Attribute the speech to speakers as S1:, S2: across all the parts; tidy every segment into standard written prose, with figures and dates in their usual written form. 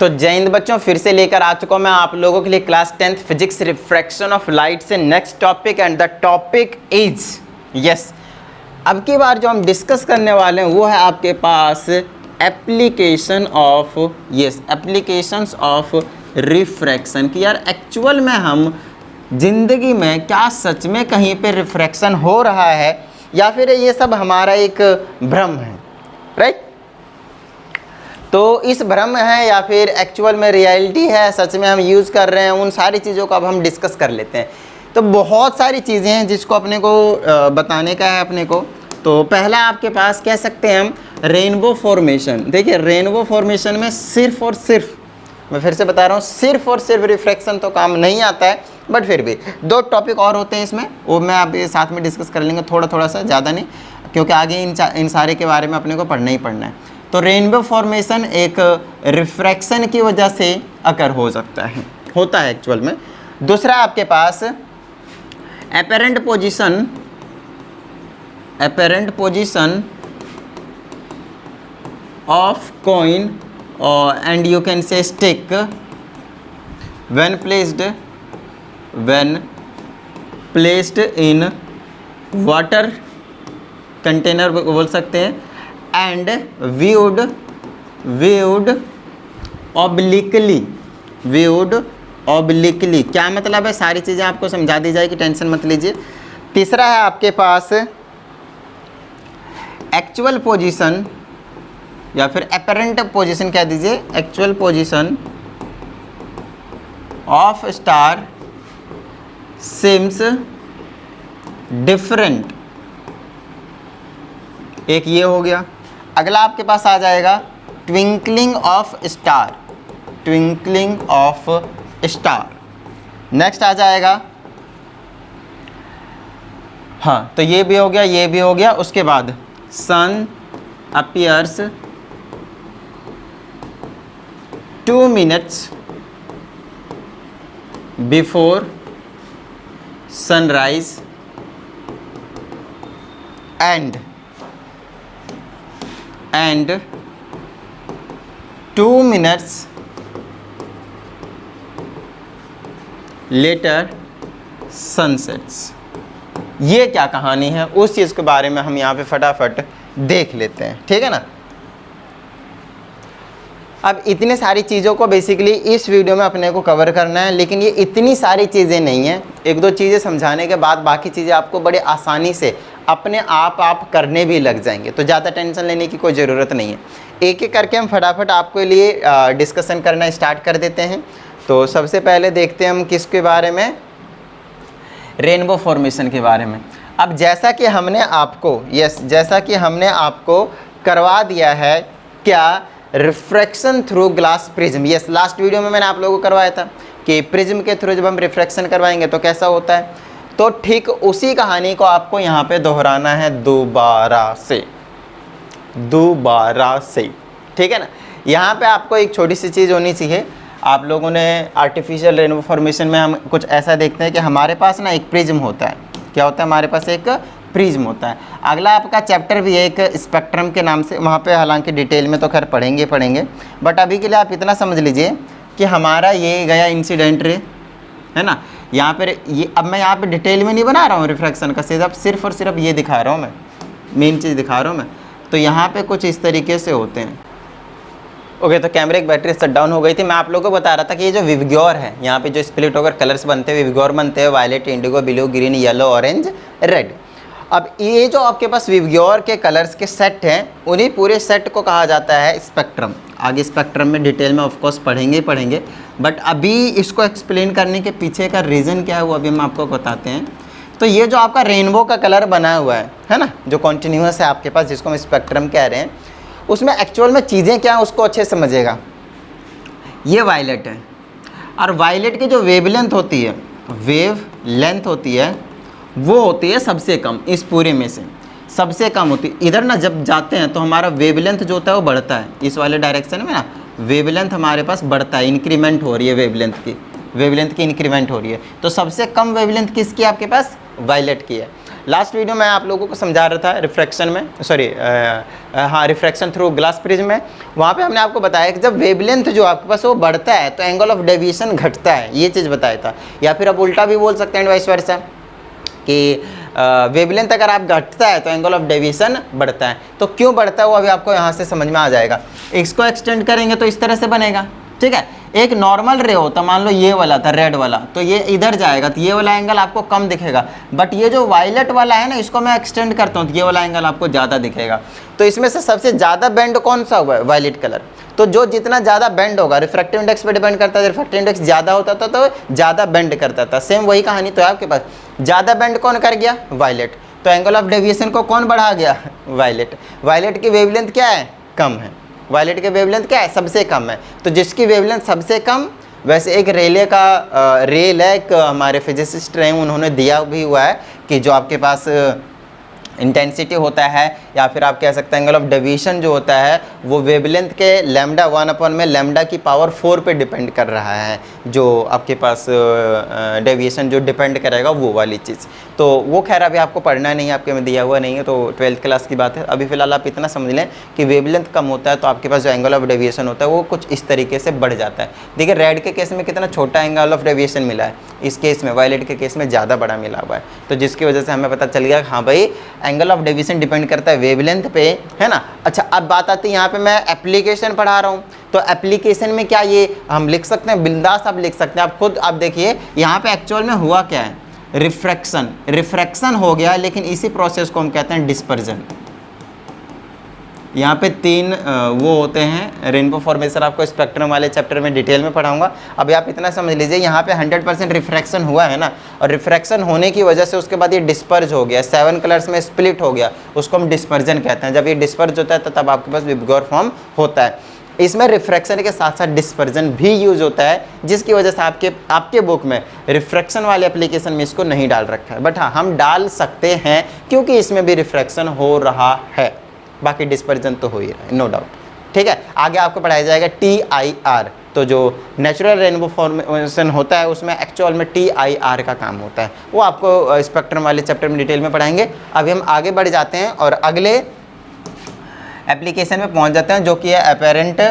S1: तो जय हिंद बच्चों, फिर से लेकर आ चुका हूं मैं आप लोगों के लिए class 10th physics refraction of light से next topic, and the topic is yes. अब की बार जो हम डिस्कस करने वाले हैं वो है आपके पास application of applications of refraction की। यार एक्चुअल में हम जिंदगी में क्या सच में कहीं पे रिफ्रैक्शन हो रहा है या फिर ये सब हमारा एक भ्रम है, राइट? तो इस भ्रम है या फिर एक्चुअल में रियलिटी है, सच में हम यूज़ कर रहे हैं, उन सारी चीज़ों को अब हम डिस्कस कर लेते हैं। तो बहुत सारी चीज़ें हैं जिसको अपने को बताने का है अपने को। तो पहला आपके पास कह सकते हैं हम रेनबो फॉर्मेशन। देखिए रेनबो फॉर्मेशन में सिर्फ और सिर्फ, मैं फिर से बता रहा हूँ, सिर्फ और सिर्फ रिफ्रैक्शन तो काम नहीं आता है, बट फिर भी दो टॉपिक और होते हैं इसमें, वो मैं आप साथ में डिस्कस कर लेंगे थोड़ा सा, ज़्यादा नहीं, क्योंकि आगे इन सारे के बारे में अपने को पढ़ना ही पढ़ना है। तो रेनबो फॉर्मेशन एक रिफ्रैक्शन की वजह से अकर हो सकता है, होता है एक्चुअल में। दूसरा आपके पास apparent position of coin and you can see stick when placed in water container बोल सकते हैं, एंड viewed obliquely। क्या मतलब है, सारी चीज़ें आपको समझा दी जाएगी, टेंशन मत लीजिए। तीसरा है आपके पास एक्चुअल पोजीशन या फिर एपेरेंट पोजीशन कह दीजिए, actual position of star seems different. एक ये हो गया। अगला आपके पास आ जाएगा ट्विंकलिंग ऑफ स्टार। नेक्स्ट आ जाएगा, हाँ तो ये भी हो गया। उसके बाद sun appears 2 minutes before sunrise and 2 minutes later sunsets. ये क्या कहानी है, उस चीज़ के बारे में हम यहाँ पे फटाफट देख लेते हैं, ठीक है ना। अब इतनी सारी चीज़ों को बेसिकली इस वीडियो में अपने को कवर करना है, लेकिन ये इतनी सारी चीज़ें नहीं हैं। एक दो चीज़ें समझाने के बाद बाकी चीज़ें आपको बड़े आसानी से अपने आप करने भी लग जाएंगे, तो ज़्यादा टेंशन लेने की कोई ज़रूरत नहीं है। एक एक करके हम फटाफट आपके लिए डिस्कशन करना स्टार्ट कर देते हैं। तो सबसे पहले देखते हैं हम किसके बारे में, रेनबो फॉर्मेशन के बारे में। अब जैसा कि हमने आपको करवा दिया है क्या, refraction through glass prism. Yes, last video में मैंने आप लोगों को करवाया था कि प्रिज्म के थ्रू जब हम रिफ्रैक्शन करवाएंगे तो कैसा होता है। तो ठीक उसी कहानी को आपको यहाँ पे दोहराना है दोबारा से, ठीक है ना। यहाँ पे आपको एक छोटी सी चीज़ होनी चाहिए। आप लोगों ने आर्टिफिशियल रेनबो फॉर्मेशन में हम कुछ ऐसा देखते हैं कि हमारे पास ना एक प्रिज्म होता है। क्या होता है, हमारे पास एक प्रिज्म होता है। अगला आपका चैप्टर भी है एक स्पेक्ट्रम के नाम से, वहाँ पे हालांकि डिटेल में तो खैर पढ़ेंगे, बट अभी के लिए आप इतना समझ लीजिए कि हमारा ये गया इंसिडेंट रे, है ना। यहाँ पर ये अब मैं यहाँ पे डिटेल में नहीं बना रहा हूँ रिफ्रैक्शन का, सिर्फ और सिर्फ ये दिखा रहा हूँ मैं, मेन चीज़ दिखा रहा हूँ मैं। तो यहाँ पे कुछ इस तरीके से होते हैं। ओके, तो कैमरे की बैटरी शट डाउन हो गई थी। मैं आप लोगों को बता रहा था कि ये जो विवग्योर है, यहाँ पे जो स्प्लिट होकर कलर्स बनते हैं, विवग्योर बनते हैं, violet, indigo, blue, green, yellow, orange, red. अब ये जो आपके पास विवग्योर के कलर्स के सेट हैं, उन्हीं पूरे सेट को कहा जाता है स्पेक्ट्रम। आगे स्पेक्ट्रम में डिटेल में ऑफकोर्स पढ़ेंगे, बट अभी इसको एक्सप्लेन करने के पीछे का रीज़न क्या है वो अभी हम आपको बताते हैं। तो ये जो आपका रेनबो का कलर बना हुआ है ना, जो कॉन्टीन्यूअस है आपके पास, जिसको हम स्पेक्ट्रम कह रहे हैं, उसमें एक्चुअल में चीज़ें क्या हैं उसको अच्छे समझेगा। ये वायलेट है, और वायलेट की जो वेवलेंथ होती है, वो होती है सबसे कम, इस पूरे में से सबसे कम होती है। इधर ना जब जाते हैं तो हमारा वेवलेंथ जो होता है वो बढ़ता है, इस वाले डायरेक्शन में ना वेवलेंथ हमारे पास बढ़ता है, इंक्रीमेंट हो रही है वेवलेंथ की इंक्रीमेंट हो रही है। तो सबसे कम वेवलेंथ किसकी आपके पास, वायलेट की है। लास्ट वीडियो में आप लोगों को समझा रहा था रिफ्रैक्शन में, sorry refraction through glass prism में, वहाँ पे हमने आपको बताया कि जब वेवलेंथ जो आपके पास वो बढ़ता है तो एंगल ऑफ डेविएशन घटता है, ये चीज़ बताया था। या फिर आप उल्टा भी बोल सकते हैं वाइस वर्सा कि वेवलेंथ अगर आप घटता है तो एंगल ऑफ डेविएशन बढ़ता है। तो क्यों बढ़ता है वो अभी आपको यहाँ से समझ में आ जाएगा। इसको एक्सटेंड करेंगे तो इस तरह से बनेगा, ठीक है। एक नॉर्मल रे होता, मान लो ये वाला था रेड वाला, तो ये इधर जाएगा तो ये वाला एंगल आपको कम दिखेगा। बट ये जो वायलेट वाला है ना, इसको मैं एक्सटेंड करता हूँ तो ये वाला एंगल आपको ज़्यादा दिखेगा। तो इसमें से सबसे ज़्यादा बेंड कौन सा हुआ है? Violet colour. तो जो जितना ज़्यादा बेंड होगा, रिफ्रैक्टिव इंडेक्स पे डिपेंड करता है, रिफ्रैक्टिव इंडेक्स ज़्यादा होता था तो ज़्यादा बेंड करता था। सेम वही कहानी तो है आपके पास, ज़्यादा बेंड कौन कर गया? वायलेट। तो एंगल ऑफ डेविएशन को कौन बढ़ा गया? वायलेट। वायलेट की वेवलेंथ क्या है? कम है। वायलेट की वेवलेंथ क्या है? सबसे कम है। तो जिसकी वेवलेंथ सबसे कम, वैसे एक रेले का रेल है, एक हमारे फिजिसिस्ट रहे उन्होंने दिया भी हुआ है कि जो आपके पास इंटेंसिटी होता है या फिर आप कह सकते हैं एंगल ऑफ डेविएशन जो होता है वो वेवलेंथ के लैम्डा 1 में लैम्डा की पावर 4 पे डिपेंड कर रहा है। जो आपके पास डेविएशन जो डिपेंड करेगा वो वाली चीज़, तो वो खैर अभी आपको पढ़ना नहीं है, आपके में दिया हुआ नहीं है, तो 12th क्लास की बात है। अभी फिलहाल आप इतना समझ लें कि वेवलेंथ कम होता है तो आपके पास जो एंगल ऑफ डेविएशन होता है वो कुछ इस तरीके से बढ़ जाता है। देखिए रेड के केस में कितना छोटा एंगल ऑफ डेविएशन मिला है, इस केस में वायलेट के केस में ज़्यादा बड़ा मिला हुआ है। तो जिसकी वजह से हमें पता चल गया हाँ भाई एंगल ऑफ डेविएशन डिपेंड करता है वेवलेंथ पे, है ना। अच्छा अब बात आती है यहाँ पे मैं एप्लीकेशन पढ़ा रहा हूँ, तो एप्लीकेशन में क्या ये हम लिख सकते हैं? बिंदास आप लिख सकते हैं। आप खुद आप देखिए यहाँ पे एक्चुअल में हुआ क्या है? रिफ्रैक्शन हो गया, लेकिन इसी प्रोसेस को हम कहते हैं डिस्पर्जन। यहाँ पे 3 वो होते हैं रेनबो फॉर्मेशन, आपको स्पेक्ट्रम वाले चैप्टर में डिटेल में पढ़ाऊंगा। अभी आप इतना समझ लीजिए यहाँ पे 100% रिफ्रैक्शन हुआ है ना, और रिफ्रैक्शन होने की वजह से उसके बाद ये डिस्पर्ज हो गया, 7 कलर्स में स्प्लिट हो गया, उसको हम डिस्पर्जन कहते हैं। जब ये डिस्पर्ज होता है तो तब आपके पास विबगोर फॉर्म होता है। इसमें रिफ्रैक्शन के साथ साथ डिस्पर्जन भी यूज होता है, जिसकी वजह से आपके बुक में रिफ्रैक्शन वाले एप्लीकेशन में इसको नहीं डाल रखा है। बट हाँ हम डाल सकते हैं क्योंकि इसमें भी रिफ्रैक्शन हो रहा है, बाकी डिस्पर्जन तो हो ही रहा है, नो डाउट। ठीक है, आगे आपको पढ़ाया जाएगा TIR। तो जो नेचुरल रेनबो फॉर्मेशन होता है उसमें एक्चुअल में TIR का काम होता है, वो आपको स्पेक्ट्रम वाले चैप्टर में डिटेल में पढ़ाएंगे। अभी हम आगे बढ़ जाते हैं और अगले एप्लीकेशन में पहुंच जाते हैं, जो कि है अपेरेंट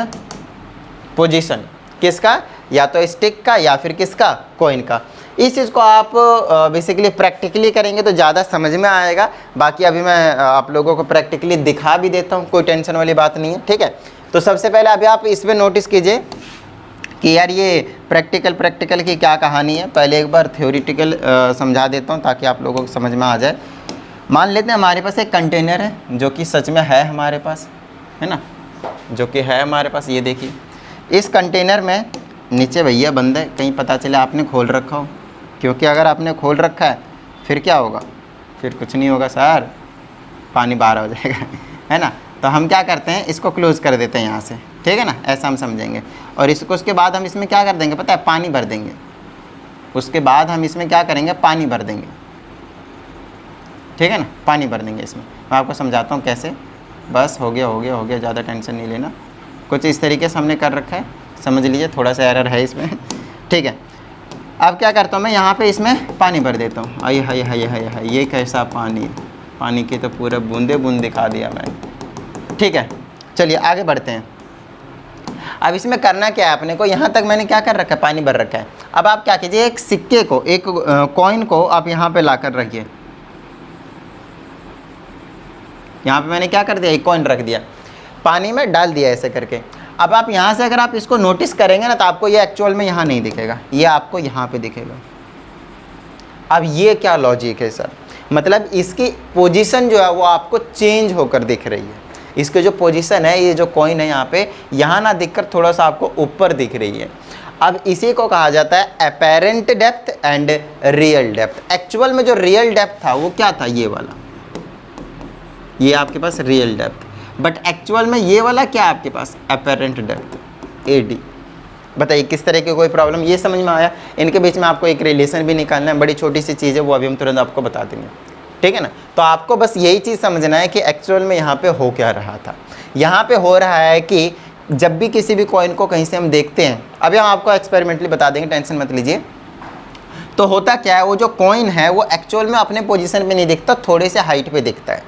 S1: पोजीशन। किसका? या तो स्टिक का या फिर किसका? कॉइन का। इस चीज़ को आप बेसिकली प्रैक्टिकली करेंगे तो ज़्यादा समझ में आएगा। बाकी अभी मैं आप लोगों को प्रैक्टिकली दिखा भी देता हूँ, कोई टेंशन वाली बात नहीं है, ठीक है। तो सबसे पहले अभी आप इस पर नोटिस कीजिए कि यार ये प्रैक्टिकल की क्या कहानी है। पहले एक बार थ्योरेटिकल समझा देता हूँ ताकि आप लोगों को समझ में आ जाए। मान लेते हैं हमारे पास एक कंटेनर है जो कि सच में है हमारे पास, है ना, जो कि है हमारे पास। ये देखिए इस कंटेनर में नीचे भैया बंद है, कहीं पता चले आपने खोल रखा हो, क्योंकि अगर आपने खोल रखा है फिर क्या होगा? फिर कुछ नहीं होगा सर, पानी बाहर हो जाएगा, है ना। तो हम क्या करते हैं, इसको क्लोज़ कर देते हैं यहाँ से, ठीक है ना, ऐसा हम समझेंगे। और इसको उसके बाद हम इसमें क्या कर देंगे पता है? पानी भर देंगे। उसके बाद हम इसमें क्या करेंगे? पानी भर देंगे, ठीक है ना, पानी भर देंगे इसमें। मैं आपको समझाता हूँ कैसे। बस हो गया, ज़्यादा टेंशन नहीं लेना। कुछ इस तरीके से हमने कर रखा है, समझ लीजिए, थोड़ा सा एरर है इसमें, ठीक है। अब क्या करता हूँ मैं, यहाँ पे इसमें पानी भर देता हूँ। हाय हाय हाय हाय हाय, ये कैसा पानी, पानी की तो पूरा बूंदे बूंद दिखा दिया मैंने, ठीक है। चलिए आगे बढ़ते हैं। अब इसमें करना क्या है अपने को? यहाँ तक मैंने क्या कर रखा है? पानी भर रखा है। अब आप क्या कीजिए, एक सिक्के को, एक कॉइन को आप यहाँ पे ला कर रखिए। यहाँ पे मैंने क्या कर दिया? एक कॉइन रख दिया, पानी में डाल दिया ऐसे करके। अब आप यहाँ से अगर आप इसको नोटिस करेंगे ना तो आपको ये एक्चुअल में यहाँ नहीं दिखेगा, ये आपको यहाँ पे दिखेगा। अब ये क्या लॉजिक है सर? मतलब इसकी पोजीशन जो है वो आपको चेंज होकर दिख रही है। इसकी जो पोजीशन है, ये जो कॉइन है यहाँ पे, यहाँ ना दिखकर थोड़ा सा आपको ऊपर दिख रही है। अब इसी को कहा जाता है apparent depth and real depth. Actual में जो रियल डेप्थ था वो क्या था? ये वाला, ये आपके पास रियल डेप्थ। बट एक्चुअल में ये वाला क्या है आपके पास? Apparent depth, AD। बताइए किस तरह की कोई प्रॉब्लम? ये समझ में आया? इनके बीच में आपको एक रिलेशन भी निकालना है, बड़ी छोटी सी चीज़ है, वो अभी हम तुरंत आपको बता देंगे, ठीक है ना। तो आपको बस यही चीज़ समझना है कि एक्चुअल में यहाँ पे हो क्या रहा था। यहाँ पे हो रहा है कि जब भी किसी भी कॉइन को कहीं से हम देखते हैं, अभी हम आपको एक्सपेरिमेंटली बता देंगे, टेंशन मत लीजिए। तो तो होता क्या है, वो जो कॉइन है वो एक्चुअल में अपने पोजीशन पे नहीं दिखता, थोड़े से हाइट पे दिखता है,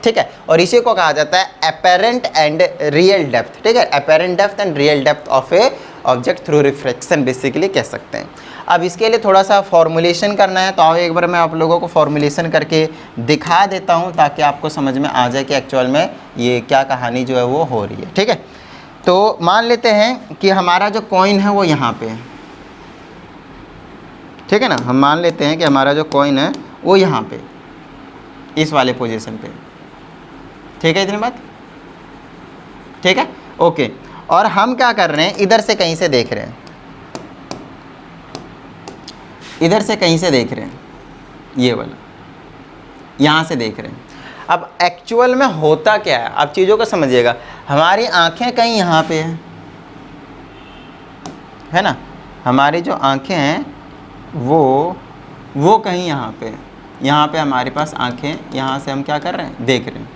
S1: ठीक है। और इसी को कहा जाता है अपेरेंट एंड रियल डेप्थ, ठीक है, apparent depth and real depth of A object through reflection basically कह सकते हैं। अब इसके लिए थोड़ा सा फॉर्मुलेशन करना है, तो आओ एक बार मैं आप लोगों को फॉर्मुलेशन करके दिखा देता हूँ ताकि आपको समझ में आ जाए कि एक्चुअल में ये क्या कहानी जो है वो हो रही है, ठीक है। तो मान लेते हैं कि हमारा जो कॉइन है वो यहाँ पे है, ठीक है ना, हम मान लेते हैं कि हमारा जो कॉइन है वो यहाँ पे इस वाले पोजीशन पे, ठीक है, इतनी बात, ठीक है, ओके। और हम क्या कर रहे हैं, इधर से कहीं से देख रहे हैं, इधर से कहीं से देख रहे हैं, ये वाला यहाँ से देख रहे हैं। अब एक्चुअल में होता क्या है, आप चीज़ों को समझिएगा, हमारी आंखें कहीं यहाँ पे है ना, हमारी जो आंखें हैं वो कहीं यहाँ पे हमारे पास आंखें, यहाँ से हम क्या कर रहे हैं, देख रहे हैं,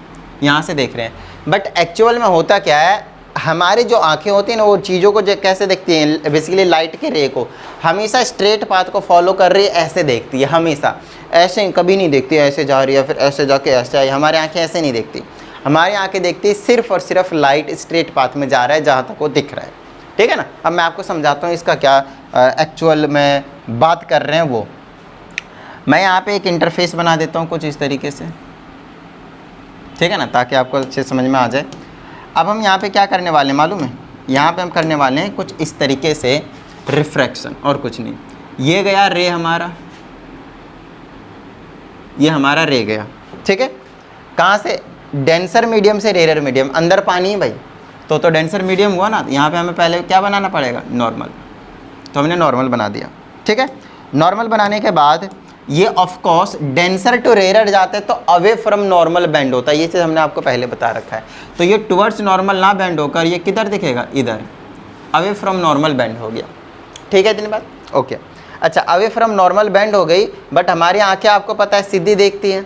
S1: यहाँ से देख रहे हैं। बट एक्चुअल में होता क्या है, हमारी जो आंखें होती हैं ना, वो चीज़ों को जो कैसे देखती हैं, बेसिकली लाइट के रे को हमेशा स्ट्रेट पाथ को फॉलो कर रही है, ऐसे देखती है, हमेशा ऐसे कभी नहीं देखती ऐसे जा रही है फिर ऐसे जाके ऐसे आई। हमारी आंखें ऐसे नहीं देखती, हमारी आंखें देखती है सिर्फ और सिर्फ लाइट स्ट्रेट पाथ में जा रहा है जहाँ तक वो दिख रहा है, ठीक है ना। अब मैं आपको समझाता हूँ इसका क्या एक्चुअल में बात कर रहे हैं वो। मैं यहाँ पे एक इंटरफेस बना देता हूँ कुछ इस तरीके से, ठीक है ना, ताकि आपको अच्छे समझ में आ जाए। अब हम यहाँ पे क्या करने वाले हैं मालूम है, यहाँ पे हम करने वाले हैं कुछ इस तरीके से रिफ्रैक्शन, और कुछ नहीं। ये गया रे हमारा, ये हमारा रे गया, ठीक है, कहाँ से, डेंसर मीडियम से रेयर मीडियम, अंदर पानी है भाई, तो डेंसर मीडियम हुआ ना, यहाँ पे हमें पहले क्या बनाना पड़ेगा, नॉर्मल, तो हमने नॉर्मल बना दिया, ठीक है। नॉर्मल बनाने के बाद ये of course denser to rare जाते हैं तो अवे फ्रॉम नॉर्मल बेंड होता है, ये चीज़ हमने आपको पहले बता रखा है। तो ये टुवर्ड्स नॉर्मल ना बेंड होकर ये किधर दिखेगा, इधर, अवे फ्रॉम नॉर्मल बेंड हो गया, ठीक है, इतनी बात, ओके। अच्छा, अवे फ्रॉम नॉर्मल बेंड हो गई, बट हमारी आंखें आपको पता है सीधी देखती हैं,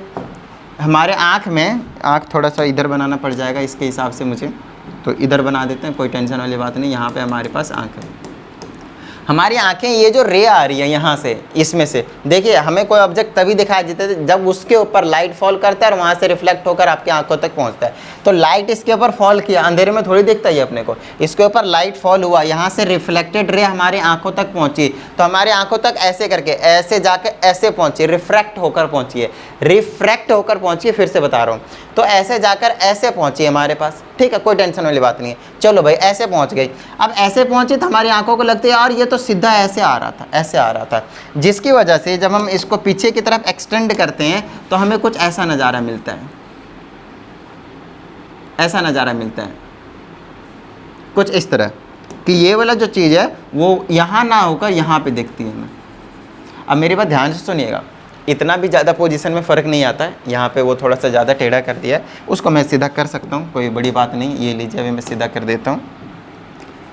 S1: हमारे आँख थोड़ा सा इधर बनाना पड़ जाएगा इसके हिसाब से मुझे, तो इधर बना देते हैं, कोई टेंशन वाली बात नहीं। यहाँ पे हमारे पास आँख है, हमारी आंखें, ये जो रे आ रही है यहाँ से, इसमें से देखिए, हमें कोई ऑब्जेक्ट तभी दिखाई देता है जब उसके ऊपर लाइट फॉल करता है और वहाँ से रिफ्लेक्ट होकर आपकी आंखों तक पहुँचता है। तो लाइट इसके ऊपर फॉल किया, अंधेरे में थोड़ी दिखता है अपने को, इसके ऊपर लाइट फॉल हुआ, यहाँ से रिफ्लेक्टेड रे हमारी आंखों तक पहुँची, तो हमारी आंखों तक ऐसे करके ऐसे जाके ऐसे पहुँची, रिफ्रैक्ट होकर पहुँची है, रिफ्रैक्ट होकर पहुँची है, फिर से बता रहा हूँ, तो ऐसे जाकर ऐसे पहुँची हमारे पास, ठीक है, कोई टेंशन वाली बात नहीं है। चलो भाई, ऐसे पहुँच गई। अब ऐसे पहुँची तो हमारी आंखों को लगती है यार ये तो सीधा ऐसे आ रहा था, ऐसे आ रहा था, जिसकी वजह से जब हम इसको पीछे की तरफ एक्सटेंड करते हैं तो हमें कुछ ऐसा नज़ारा मिलता है, ऐसा नज़ारा मिलता है कुछ इस तरह कि ये वाला जो चीज़ है वो यहाँ ना होकर यहाँ पे दिखती है हमें। अब मेरी बात ध्यान से सुनिएगा, इतना भी ज़्यादा पोजीशन में फ़र्क नहीं आता है, यहाँ पे वो थोड़ा सा ज़्यादा टेढ़ा कर दिया है, उसको मैं सीधा कर सकता हूँ, कोई बड़ी बात नहीं। ये लीजिए, अभी मैं सीधा कर देता हूँ,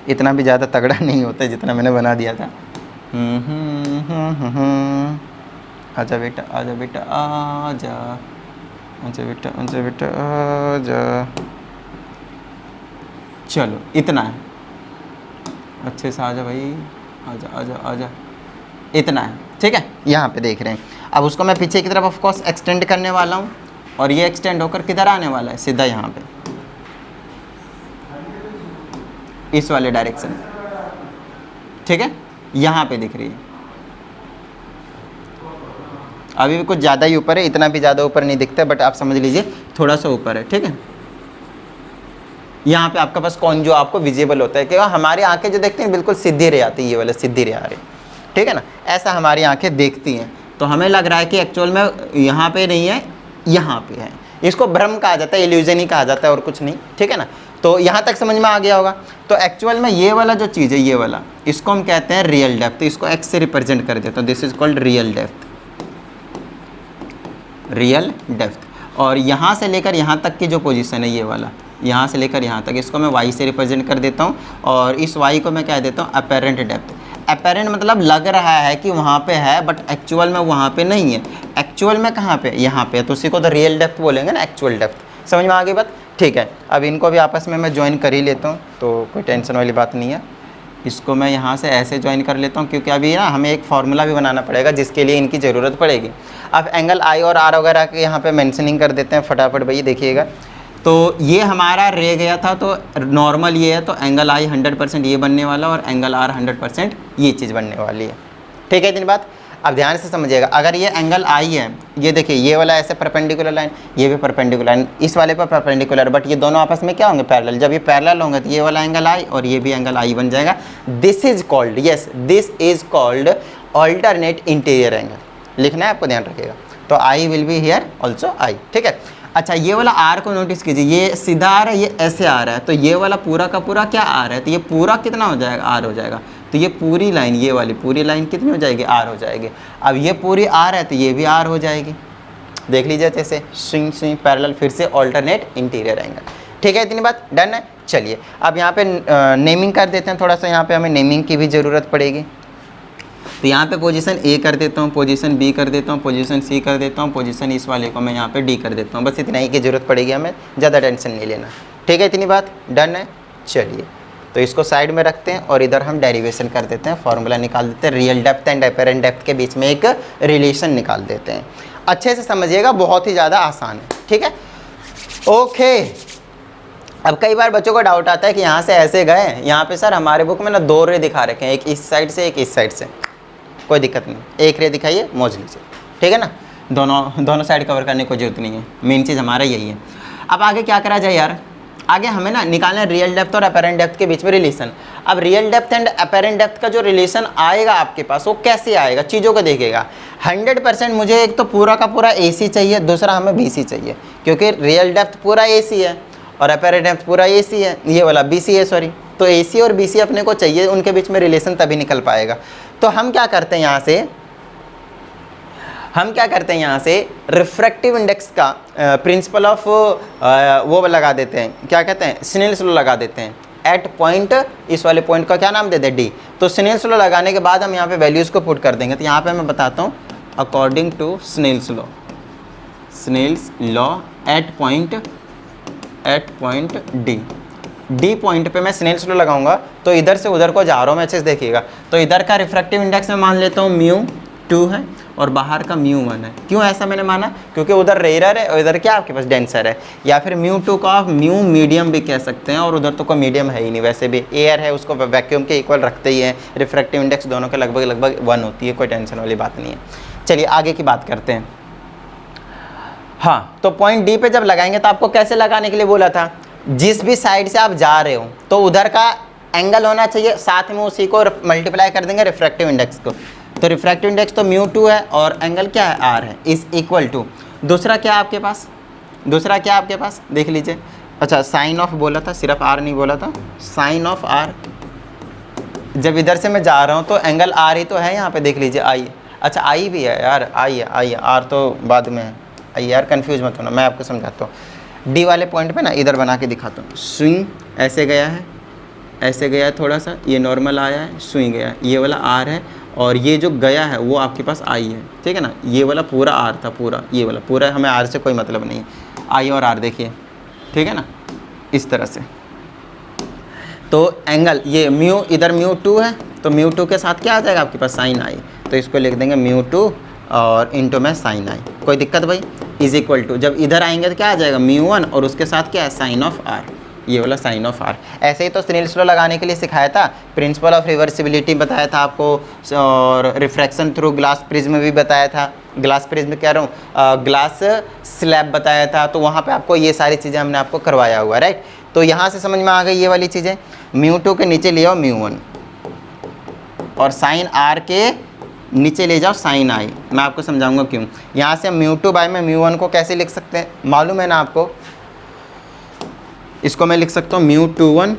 S1: इतना भी ज़्यादा तगड़ा नहीं होता है जितना मैंने बना दिया था। आजा बेटा, आजा बेटा, आजा, आजा बेटा, आजा बेटा, आजा, चलो इतना है, अच्छे से आजा भाई, आजा आजा आजा, इतना है, ठीक है, यहाँ पे देख रहे हैं। अब उसको मैं पीछे की तरफ ऑफ कोर्स एक्सटेंड करने वाला हूँ, और ये एक्सटेंड होकर किधर आने वाला है, सीधा यहाँ पे, इस वाले डायरेक्शन, ठीक है, यहाँ पे दिख रही है। अभी भी कुछ ज़्यादा ही ऊपर है, इतना भी ज़्यादा ऊपर नहीं दिखता है, बट आप समझ लीजिए थोड़ा सा ऊपर है, ठीक है। यहाँ पे आपका पास कौन जो आपको विजिबल होता है, क्योंकि हमारी आंखें जो देखती हैं बिल्कुल सीधी रे आती है, ये वाला सीधी रे आ रही, ठीक है ना, ऐसा हमारी आंखें देखती हैं। तो हमें लग रहा है कि एक्चुअल में यहाँ पे नहीं है, यहाँ पे है, इसको भ्रम कहा जाता है, इल्यूजन ही कहा जाता है, और कुछ नहीं, ठीक है ना। तो यहाँ तक समझ में आ गया होगा। तो एक्चुअल में ये वाला जो चीज़ है, ये वाला, इसको हम कहते हैं रियल डेप्थ, इसको एक्स से रिप्रेजेंट कर देता हूँ, this is called real depth, real depth. और यहाँ से लेकर यहाँ तक की जो पोजीशन है, ये वाला, यहाँ से लेकर यहाँ तक, इसको मैं वाई से रिप्रेजेंट कर देता हूँ, और इस वाई को मैं कह देता हूँ अपेरेंट डेप्थ। अपेरेंट मतलब लग रहा है कि वहाँ पे है, बट एक्चुअल में वहाँ पे नहीं है। एक्चुअल में कहाँ पे, यहाँ पे, तो उसी को तो रियल डेप्थ बोलेंगे ना, एक्चुअल डेप्थ। समझ में आ गई बात, ठीक है। अब इनको भी आपस में मैं ज्वाइन कर ही लेता हूँ, तो कोई टेंशन वाली बात नहीं है। इसको मैं यहाँ से ऐसे ज्वाइन कर लेता हूँ, क्योंकि अभी ना हमें एक फार्मूला भी बनाना पड़ेगा जिसके लिए इनकी ज़रूरत पड़ेगी। अब एंगल आई और आर वगैरह के यहाँ पे मेंशनिंग कर देते हैं फटाफट भैया, देखिएगा। तो ये हमारा रह गया था, तो नॉर्मल ये है, तो एंगल आई 100% ये बनने वाला और एंगल आर 100% ये चीज़ बनने वाली है। ठीक है, इतनी बात। अब ध्यान से समझिएगा, अगर ये एंगल आई है, ये देखिए ये वाला ऐसे परपेंडिकुलर लाइन, ये भी परपेंडिकुलर लाइन, इस वाले पर परपेंडिकुलर, बट ये दोनों आपस में क्या होंगे, पैरेलल। जब ये पैरेलल होंगे तो ये वाला एंगल आई और ये भी एंगल आई बन जाएगा। This is called, yes this is called alternate interior angle. लिखना है आपको, ध्यान रखिएगा। तो I will be here also I. ठीक है, अच्छा ये वाला आर को नोटिस कीजिए, ये सीधा आ रहा है, ये ऐसे आ रहा है, तो ये वाला पूरा का पूरा क्या आ रहा है, तो ये पूरा कितना हो जाएगा, आर हो जाएगा। तो ये पूरी लाइन, ये वाली पूरी लाइन कितनी हो जाएगी, आर हो जाएगी। अब ये पूरी आर है तो ये भी आर हो जाएगी। देख लीजिए जैसे स्विंग स्विंग पैरेलल, फिर से ऑल्टरनेट इंटीरियर एंगल। ठीक है, इतनी बात डन है। चलिए अब यहाँ पे नेमिंग कर देते हैं, थोड़ा सा यहाँ पे हमें नेमिंग की भी ज़रूरत पड़ेगी। तो यहाँ पे पोजीशन ए कर देता हूँ, पोजीशन बी कर देता हूँ, पोजीशन सी कर देता हूँ, पोजीशन इस वाले को मैं यहाँ पे डी कर देता हूँ। बस इतना ही की ज़रूरत पड़ेगी, हमें ज़्यादा टेंशन नहीं लेना। ठीक है, इतनी बात डन है। चलिए तो इसको साइड में रखते हैं और इधर हम डेरिवेशन कर देते हैं, फार्मूला निकाल देते हैं, real depth and apparent depth के बीच में एक रिलेशन निकाल देते हैं। अच्छे से समझिएगा, बहुत ही ज़्यादा आसान है। ठीक है, ओके। अब कई बार बच्चों को डाउट आता है कि यहाँ से ऐसे गए, यहाँ पे सर हमारे बुक में ना 2 रे दिखा रखे हैं, एक इस साइड से एक इस साइड से। कोई दिक्कत नहीं, एक रे दिखाइए, मौज लीजिए। ठीक है ना, दोनों साइड कवर करने की जरूरत नहीं है, मेन चीज़ हमारा यही है। अब आगे क्या करा जाए यार, आगे हमें ना निकालना है रियल डेप्थ और अपेरेंट डेप्थ के बीच में रिलेशन। अब real depth and apparent depth का जो रिलेशन आएगा आपके पास, वो कैसे आएगा, चीज़ों को देखेगा। 100% मुझे एक तो पूरा का पूरा AC चाहिए, दूसरा हमें BC चाहिए, क्योंकि रियल डेप्थ पूरा AC है और अपेरेंट डेप्थ पूरा AC है, ये वाला BC है, सॉरी। तो AC और BC अपने को चाहिए, उनके बीच में रिलेशन तभी निकल पाएगा। तो हम क्या करते हैं यहाँ से, रिफ्रैक्टिव इंडेक्स का प्रिंसिपल ऑफ वो लगा देते हैं, क्या कहते हैं, स्नेल्स लॉ लगा देते हैं। एट पॉइंट, इस वाले पॉइंट का क्या नाम दे दें, D। तो स्नेल्स लॉ लगाने के बाद हम यहाँ पे वैल्यूज़ को पुट कर देंगे। तो यहाँ पे मैं बताता हूँ, according to Snell's law at point D point पे मैं स्नेल्स लॉ लगाऊंगा, तो इधर से उधर को जा रहा हूँ मैं, अच्छे से देखिएगा। तो इधर का रिफ्रैक्टिव इंडेक्स मैं मान लेता हूँ μ2 है और बाहर का μ1 है। क्यों ऐसा मैंने माना, क्योंकि उधर रेयर है और इधर क्या आपके पास डेंसर है। या फिर μ2 को आप म्यू मीडियम भी कह सकते हैं, और उधर तो कोई मीडियम है ही नहीं, वैसे भी एयर है, उसको वैक्यूम के इक्वल रखते ही है। रिफ्रैक्टिव इंडेक्स दोनों के लगभग 1 होती है, कोई टेंशन वाली बात नहीं है। चलिए आगे की बात करते हैं। हाँ, तो पॉइंट D पे जब लगाएंगे तो आपको कैसे लगाने के लिए बोला था, जिस भी साइड से आप जा रहे हो तो उधर का एंगल होना चाहिए, साथ में उसी को मल्टीप्लाई कर देंगे रिफ्रैक्टिव इंडेक्स को। तो रिफ्रैक्टिव इंडेक्स तो μ2 है और एंगल क्या है, R है, इज इक्वल टू दूसरा क्या आपके पास, देख लीजिए। अच्छा साइन ऑफ बोला था, सिर्फ R नहीं बोला था, साइन ऑफ R। जब इधर से मैं जा रहा हूँ तो एंगल R ही तो है यहाँ पे, देख लीजिए I। अच्छा I भी है यार, I है, R तो बाद में है। I यार कंफ्यूज मत होना, मैं आपको समझाता हूँ। D वाले पॉइंट पे ना इधर बना के दिखाता हूँ। स्विंग ऐसे गया है, ऐसे गया है, थोड़ा सा ये नॉर्मल आया है, स्विंग गया है, ये वाला R है, और ये जो गया है वो आपके पास I है। ठीक है ना, ये वाला पूरा R था, पूरा ये वाला पूरा, हमें R से कोई मतलब नहीं है। I और R देखिए, ठीक है ना, इस तरह से। तो एंगल ये म्यू, इधर μ2 है, तो μ2 के साथ क्या आ जाएगा आपके पास, साइन I। तो इसको लिख देंगे μ2 और इंटू में साइन I। कोई दिक्कत भाई, इज इक्वल टू, जब इधर आएंगे तो क्या आ जाएगा, μ1 और उसके साथ क्या है, साइन ऑफ R, ये वाला साइन ऑफ R। ऐसे ही तो स्नेल्स लॉ लगाने के लिए सिखाया था, प्रिंसिपल ऑफ रिवर्सिबिलिटी बताया था आपको, और रिफ्रैक्शन थ्रू ग्लास प्रिज्म भी बताया था, ग्लास प्रिज्म कह रहा हूँ, ग्लास स्लैब बताया था। तो वहाँ पे आपको ये सारी चीज़ें हमने आपको करवाया हुआ, राइट। तो यहाँ से समझ में आ गई ये वाली चीज़ें। μ2 के नीचे ले आओ μ1 और साइन R के नीचे ले जाओ साइन I। मैं आपको समझाऊंगा क्यों। यहाँ से हम μ2 बाय में μ1 को कैसे लिख सकते हैं, मालूम है ना आपको। इसको मैं लिख सकता हूँ μ21,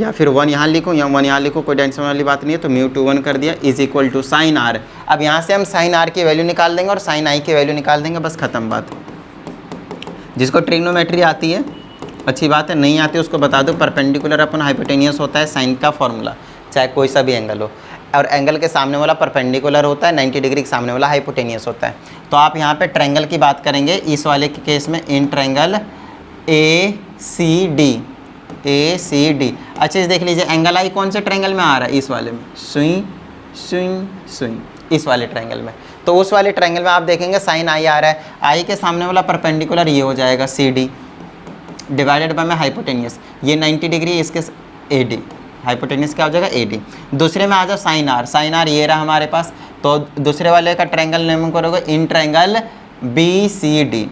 S1: या फिर 1 यहाँ लिखूँ या 1 यहाँ लिखूँ, कोई टेंशन वाली बात नहीं है। तो μ21 कर दिया, is equal to sine R। अब यहाँ से हम साइन R की वैल्यू निकाल देंगे और साइन I की वैल्यू निकाल देंगे, बस ख़त्म बात। जिसको ट्रिग्नोमेट्री आती है अच्छी बात है, नहीं आती उसको बता दो। परपेंडिकुलर अपन हाइपोटेनियस होता है साइन का फॉर्मूला, चाहे कोई सा भी एंगल हो, और एंगल के सामने वाला परपेंडिकुलर होता है, 90 डिग्री के सामने वाला हाइपोटेनियस होता है। तो आप यहाँ पे ट्रायंगल की बात करेंगे, इस वाले के केस में इन ट्रायंगल ACD, ACD। अच्छे से देख लीजिए, एंगल आई कौन से ट्रायंगल में आ रहा है, इस वाले में, स्विंग स्विंग स्विंग, इस वाले ट्रायंगल में। तो उस वाले ट्रायंगल में आप देखेंगे साइन आई आ रहा है, आई के सामने वाला परपेंडिकुलर ये हो जाएगा CD डिवाइडेड बाय में हाइपोटेनियस, ये 90 डिग्री, इसके AD, हाइपोटेनियस क्या हो जाएगा AD। दूसरे में आ जाओ साइन आर, साइन आर ये रहा हमारे पास, तो दूसरे वाले का ट्रायंगल नेम करोगे इन ट्रायंगल BCD।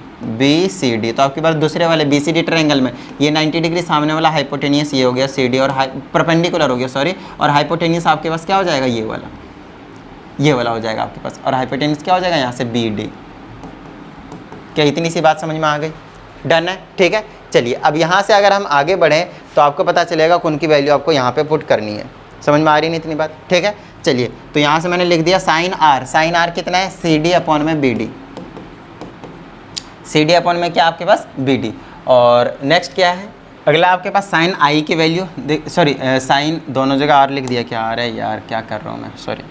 S1: तो आपके पास दूसरे वाले BCD ट्रायंगल में ये 90 डिग्री, सामने वाला हाइपोटेनियस ये हो गया CD और परपेंडिकुलर हो गया सॉरी, और हाइपोटेनियस आपके पास क्या हो जाएगा, ये वाला हो जाएगा आपके पास, और हाइपोटेनियस क्या हो जाएगा यहाँ से BD। क्या इतनी सी बात समझ में आ गई? डन है, ठीक है। चलिए अब यहाँ से अगर हम आगे बढ़ें तो आपको पता चलेगा कि उनकी वैल्यू आपको यहाँ पे पुट करनी है। समझ में आ रही नहीं इतनी बात? ठीक है। चलिए तो यहाँ से मैंने लिख दिया साइन आर, साइन आर कितना है, CD अपॉन में BD, CD अपॉन में क्या आपके पास BD। और नेक्स्ट क्या है, अगला आपके पास साइन आई की वैल्यू, सॉरी साइन दोनों जगह आर लिख दिया, क्या आ रहा है यार, क्या कर रहा हूँ मैं, सॉरी।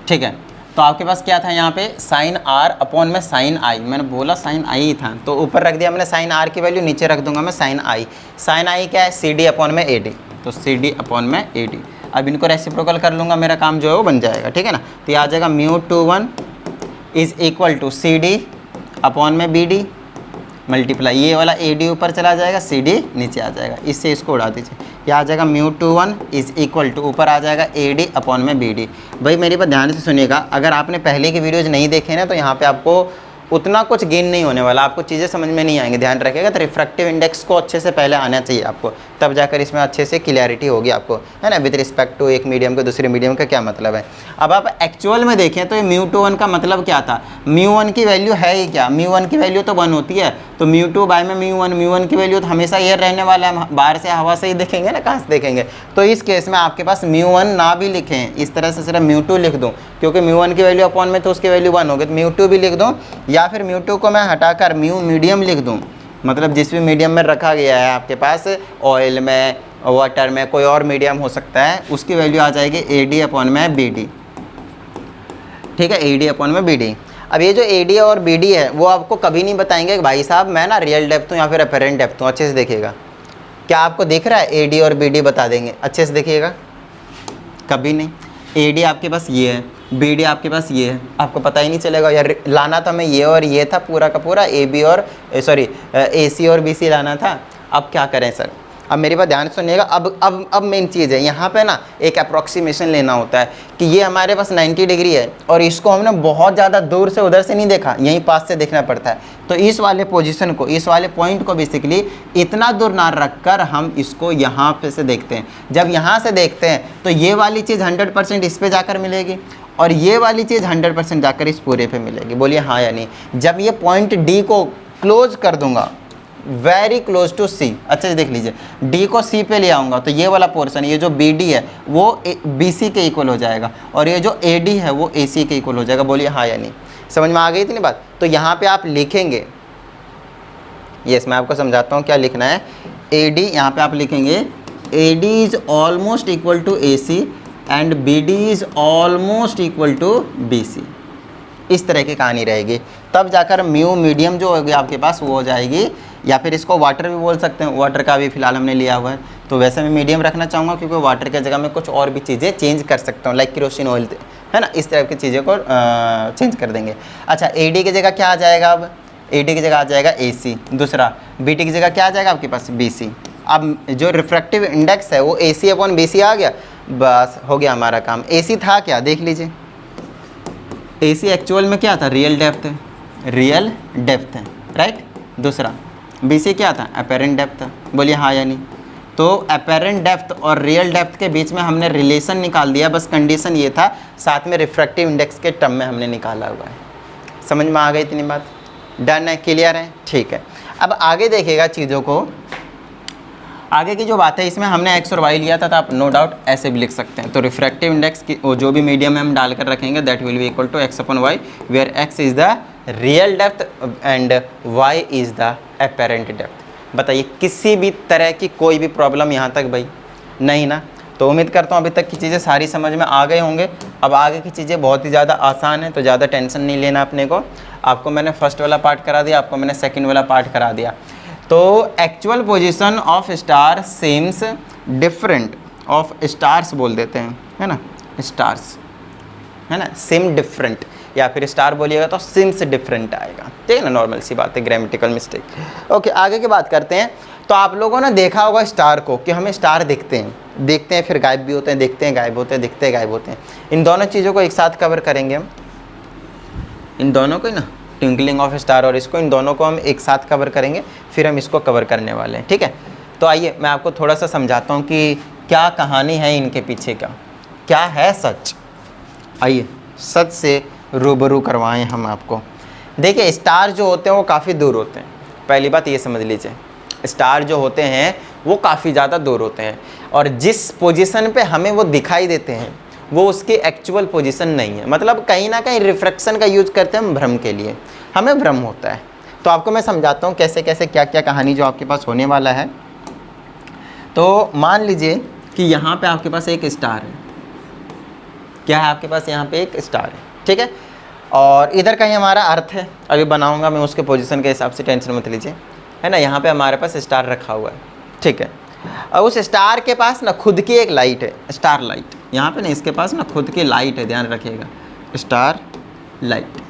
S1: ठीक है, तो आपके पास क्या था यहाँ पे, साइन आर अपॉन में साइन आई, मैंने बोला साइन आई ही था, तो ऊपर रख दिया मैंने साइन आर की वैल्यू, नीचे रख दूंगा मैं साइन आई। साइन आई क्या है, CD अपॉन में AD, तो CD अपॉन में AD। अब इनको रेसिप्रोकल कर लूँगा, मेरा काम जो है वो बन जाएगा, ठीक है ना। तो ये आ जाएगा μ21 is equal to CD upon में BD मल्टीप्लाई, ये वाला AD ऊपर चला जाएगा, CD नीचे आ जाएगा, इससे इसको उड़ा दीजिए, यह आ जाएगा μ21 इज़ इक्वल टू, ऊपर आ जाएगा AD अपॉन में BD। भाई मेरी बात ध्यान से सुनिएगा, अगर आपने पहले की वीडियोज़ नहीं देखे ना तो यहाँ पे आपको उतना कुछ गेन नहीं होने वाला, आपको चीज़ें समझ में नहीं आएंगी, ध्यान रखिएगा। तो रिफ्रैक्टिव इंडेक्स को अच्छे से पहले आना चाहिए आपको, तब जाकर इसमें अच्छे से क्लियरिटी होगी आपको, है ना, विद रिस्पेक्ट टू एक मीडियम के दूसरे मीडियम का क्या मतलब है। अब आप एक्चुअल में देखें तो ये μ21 का मतलब क्या था, μ1 की वैल्यू है ही क्या, μ1 की वैल्यू तो 1 होती है, तो μ2 बाय में μ1 की वैल्यू तो हमेशा ये रहने वाला है, बाहर से हवा से ही देखेंगे ना, कहाँ से देखेंगे। तो इस केस में आपके पास μ1 ना भी लिखें, इस तरह से सिर्फ μ2 लिख दूँ, क्योंकि μ1 की वैल्यू अपॉन में तो उसकी वैल्यू 1 होगी, तो μ2 भी लिख दूँ, या फिर μ2 को मैं हटाकर मीडियम लिख दूँ, मतलब जिस भी मीडियम में रखा गया है आपके पास, ऑयल में, वाटर में, कोई और मीडियम हो सकता है, उसकी वैल्यू आ जाएगी AD अपॉन में BD। ठीक है, AD अपॉन में BD। अब ये जो AD और BD है वो आपको कभी नहीं बताएंगे कि भाई साहब मैं ना रियल डेप्थ हूँ या फिर अपेरेंट डेप्थ हूँ। अच्छे से देखिएगा, क्या आपको दिख रहा है, AD और BD बता देंगे, अच्छे से देखिएगा, कभी नहीं। AD आपके पास ये है, BD आपके पास ये है, आपको पता ही नहीं चलेगा यार, लाना तो हमें ये और ये था पूरा का पूरा, AB और AC और BC लाना था। अब क्या करें सर, अब मेरी बात ध्यान से सुनिएगा। अब मेन चीज़ है यहाँ पे ना, एक अप्रॉक्सीमेशन लेना होता है कि ये हमारे पास 90 डिग्री है और इसको हमने बहुत ज़्यादा दूर से उधर से नहीं देखा, यहीं पास से देखना पड़ता है। तो इस वाले पोजीशन को, इस वाले पॉइंट को बेसिकली इतना दूर ना रखकर हम इसको यहाँ पे से देखते हैं। जब यहाँ से देखते हैं तो ये वाली चीज़ 100% इस पर जाकर मिलेगी और ये वाली चीज़ 100% जाकर इस पूरे पे मिलेगी। बोलिए हाँ या नहीं। जब ये पॉइंट D को क्लोज कर दूंगा, वेरी क्लोज टू C, अच्छे से देख लीजिए, D को C पे ले आऊँगा तो ये वाला पोर्शन, ये जो BD है वो BC के इक्वल हो जाएगा और ये जो AD है वो AC के इक्वल हो जाएगा। बोलिए हाँ या नहीं, समझ में आ गई इतनी बात। तो यहाँ पे आप लिखेंगे, यस मैं आपको समझाता हूँ क्या लिखना है। AD यहाँ पे आप लिखेंगे AD is almost equal to AC and BD is almost equal to BC, इस तरह की कहानी रहेगी। तब जाकर म्यू मीडियम जो होगी आपके पास वो हो जाएगी, या फिर इसको वाटर भी बोल सकते हैं, वाटर का भी फिलहाल हमने लिया हुआ है, तो वैसे मैं मीडियम रखना चाहूँगा क्योंकि वाटर की जगह में कुछ और भी चीज़ें चेंज कर सकता हूँ, लाइक केरोसिन ऑयल, है ना, इस तरह की चीज़ों को चेंज कर देंगे। अच्छा, AD की जगह क्या आ जाएगा, अब AD की जगह आ जाएगा AC, दूसरा BD की जगह क्या आ जाएगा आपके पास BC। अब जो रिफ्रैक्टिव इंडेक्स है वो AC अपॉन BC आ गया, बस हो गया हमारा काम। AC था क्या, देख लीजिए, AC एक्चुअल में क्या था, रियल डेप्थ है, राइट। दूसरा BC क्या था, अपेरेंट डेप्थ था। बोलिए हाँ या नहीं। तो अपेरेंट डेप्थ और रियल डेप्थ के बीच में हमने रिलेशन निकाल दिया, बस कंडीशन ये था, साथ में रिफ्रैक्टिव इंडेक्स के टर्म में हमने निकाला हुआ है। समझ में आ गई इतनी बात, डन है, क्लियर है, ठीक है। अब आगे देखिएगा चीज़ों को, आगे की जो बात है इसमें हमने x और y लिया था, तो आप नो डाउट ऐसे भी लिख सकते हैं। तो रिफ्रैक्टिव इंडेक्स की जो भी मीडियम में हम डालकर रखेंगे that will be equal to x upon y, where x is the real depth and y is the apparent depth. बताइए किसी भी तरह की कोई भी प्रॉब्लम यहाँ तक भाई नहीं ना। तो उम्मीद करता हूँ अभी तक की चीज़ें सारी समझ में आ गए होंगे। अब आगे की चीज़ें बहुत ही ज़्यादा आसान है, तो ज़्यादा टेंशन नहीं लेना अपने को। आपको मैंने फर्स्ट वाला पार्ट करा दिया, आपको मैंने सेकंड वाला पार्ट करा दिया। तो actual position of star seems different of stars बोल देते हैं, है ना, स्टार्स, है ना, सिम डिफरेंट, या फिर स्टार बोलिएगा तो सिम्स डिफरेंट आएगा, ठीक है ना, नॉर्मल सी बात है, ग्रामेटिकल मिस्टेक। ओके, आगे की बात करते हैं। तो आप लोगों ने देखा होगा स्टार को, कि हमें स्टार दिखते हैं फिर गायब भी होते हैं, देखते हैं गायब होते हैं, दिखते हैं गायब होते हैं। इन दोनों चीज़ों को एक साथ कवर करेंगे हम, इन दोनों को ना, ट्विंकलिंग ऑफ स्टार और इसको, इन दोनों को हम एक साथ कवर करेंगे, फिर हम इसको कवर करने वाले हैं, ठीक है। तो आइए मैं आपको थोड़ा सा समझाता हूँ कि क्या कहानी है इनके पीछे का, क्या है सच। आइए सच से रूबरू करवाएं हम आपको। देखिए स्टार जो होते हैं वो काफ़ी दूर होते हैं, पहली बात ये समझ लीजिए, स्टार जो होते हैं वो काफ़ी ज़्यादा दूर होते हैं, और जिस पोजीशन पे हमें वो दिखाई देते हैं वो उसकी एक्चुअल पोजीशन नहीं है, मतलब कहीं ना कहीं रिफ्रैक्शन का यूज़ करते हैं हम भ्रम के लिए, हमें भ्रम होता है। तो आपको मैं समझाता हूँ कैसे कैसे क्या क्या कहानी जो आपके पास होने वाला है। तो मान लीजिए कि यहाँ पे आपके पास एक स्टार है, क्या है आपके पास, यहाँ पे एक स्टार है, ठीक है, और इधर कहीं हमारा अर्थ है, अभी बनाऊंगा मैं उसके पोजीशन के हिसाब से, टेंशन मत लीजिए, है ना। यहाँ पे हमारे पास स्टार रखा हुआ है, ठीक है, और उस स्टार के पास ना खुद की एक लाइट है, स्टार लाइट, यहाँ पे ना इसके पास ना खुद की लाइट है, ध्यान रखिएगा, स्टार लाइट।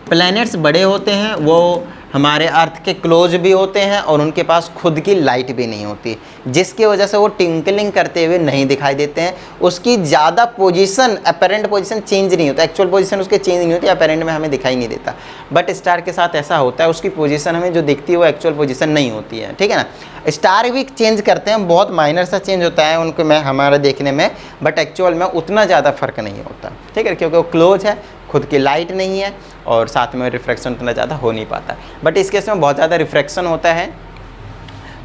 S1: प्लैनेट्स बड़े होते हैं, वो हमारे अर्थ के क्लोज भी होते हैं, और उनके पास खुद की लाइट भी नहीं होती, जिसकी वजह से वो टिंकलिंग करते हुए नहीं दिखाई देते हैं। उसकी ज़्यादा पोजीशन, अपेरेंट पोजीशन चेंज नहीं होता, एक्चुअल पोजीशन उसके चेंज नहीं होती, अपेरेंट में हमें दिखाई नहीं देता। बट स्टार के साथ ऐसा होता है, उसकी पोजीशन हमें जो दिखती है वो एक्चुअल पोजीशन नहीं होती है, ठीक है ना। स्टार भी चेंज करते हैं, बहुत माइनर सा चेंज होता है उनको में हमारा देखने में, बट एक्चुअल में उतना ज़्यादा फर्क नहीं होता, ठीक है, क्योंकि वो क्लोज है, खुद की लाइट नहीं है, और साथ में रिफ्रैक्शन उतना ज़्यादा हो नहीं पाता। बट इस केस में बहुत ज़्यादा रिफ्रैक्शन होता है।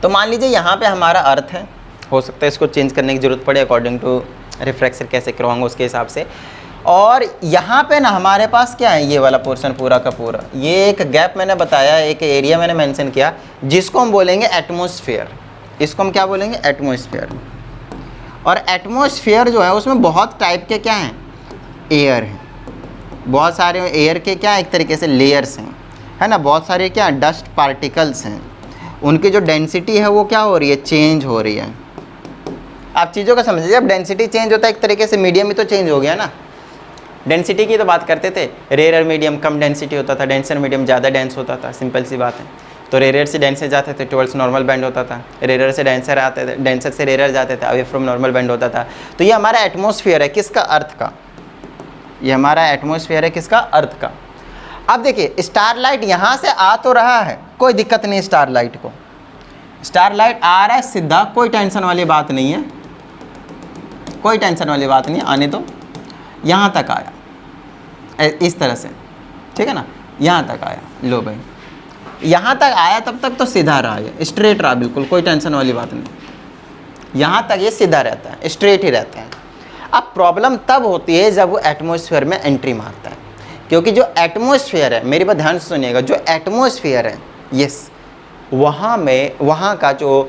S1: तो मान लीजिए यहाँ पे हमारा अर्थ है, हो सकता है इसको चेंज करने की ज़रूरत पड़े अकॉर्डिंग टू रिफ्रैक्शन कैसे करवाऊंगा उसके हिसाब से। और यहाँ पे ना हमारे पास क्या है, ये वाला पोर्शन पूरा का पूरा, ये एक गैप मैंने बताया, एक एरिया मैंने मेंशन किया, जिसको हम बोलेंगे एटमॉस्फेयर। इसको हम क्या बोलेंगे, एटमॉस्फेयर। और एटमॉस्फेयर जो है उसमें बहुत टाइप के क्या हैं, एयर हैं, बहुत सारे एयर के क्या एक तरीके से लेयर्स हैं, है ना, बहुत सारे क्या डस्ट पार्टिकल्स हैं, उनकी जो डेंसिटी है वो क्या हो रही है, चेंज हो रही है। आप चीज़ों का समझिए, जब डेंसिटी चेंज होता है एक तरीके से मीडियम भी तो चेंज हो गया ना। डेंसिटी की तो बात करते थे, रेयर मीडियम कम डेंसिटी होता था, डेंसर मीडियम ज़्यादा डेंस होता था, सिंपल सी बात है। तो रेयर से डेंसर जाते थे टुवर्ड्स नॉर्मल बैंड होता था, रेयर से डेंसर आते थे, डेंसर से रेयर जाते थे, अवे फ्रॉम नॉर्मल बैंड होता था। तो ये हमारा एटमॉस्फेयर है, किसका, अर्थ का। ये हमारा एटमॉस्फेयर है, किसका, अर्थ का। अब देखिए स्टार लाइट यहाँ से आ तो रहा है, कोई दिक्कत नहीं, स्टार लाइट को, स्टार लाइट आ रहा है सीधा, कोई टेंशन वाली बात नहीं है, कोई टेंशन वाली बात नहीं, आने दो। यहाँ तक आया इस तरह से, ठीक है ना, यहाँ तक आया, लो भाई यहाँ तक आया, तब तक तो सीधा रहा, है स्ट्रेट रहा, बिल्कुल कोई टेंशन वाली बात नहीं, यहाँ तक ये सीधा रहता है, स्ट्रेट ही रहता है। अब प्रॉब्लम तब होती है जब वो एटमॉस्फेयर में एंट्री मारता है, क्योंकि जो एटमॉस्फेयर है, मेरी बात ध्यान से सुनिएगा, जो एटमॉस्फेयर है, यस, वहाँ का जो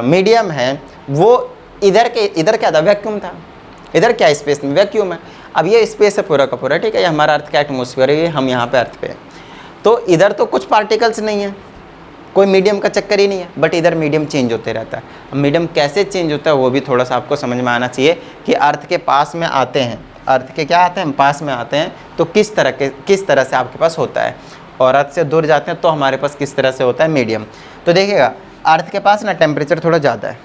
S1: मीडियम है वो इधर क्या था, वैक्यूम था, इधर क्या स्पेस में वैक्यूम है। अब ये स्पेस है पूरा का पूरा, ठीक है, ये हमारा अर्थ का एटमॉस्फेयर है, ये हम यहाँ पे अर्थ पे है, तो इधर तो कुछ पार्टिकल्स नहीं है, कोई मीडियम का चक्कर ही नहीं है, बट इधर मीडियम चेंज होते रहता है। अब मीडियम कैसे चेंज होता है वो भी थोड़ा सा आपको समझ में आना चाहिए, कि अर्थ के पास में आते हैं, अर्थ के क्या आते हैं, पास में आते हैं, तो किस तरह से आपके पास होता है, और अर्थ से दूर जाते हैं तो हमारे पास किस तरह से होता है, मीडियम। तो देखिएगा अर्थ के पास ना टेम्परेचर थोड़ा ज़्यादा है,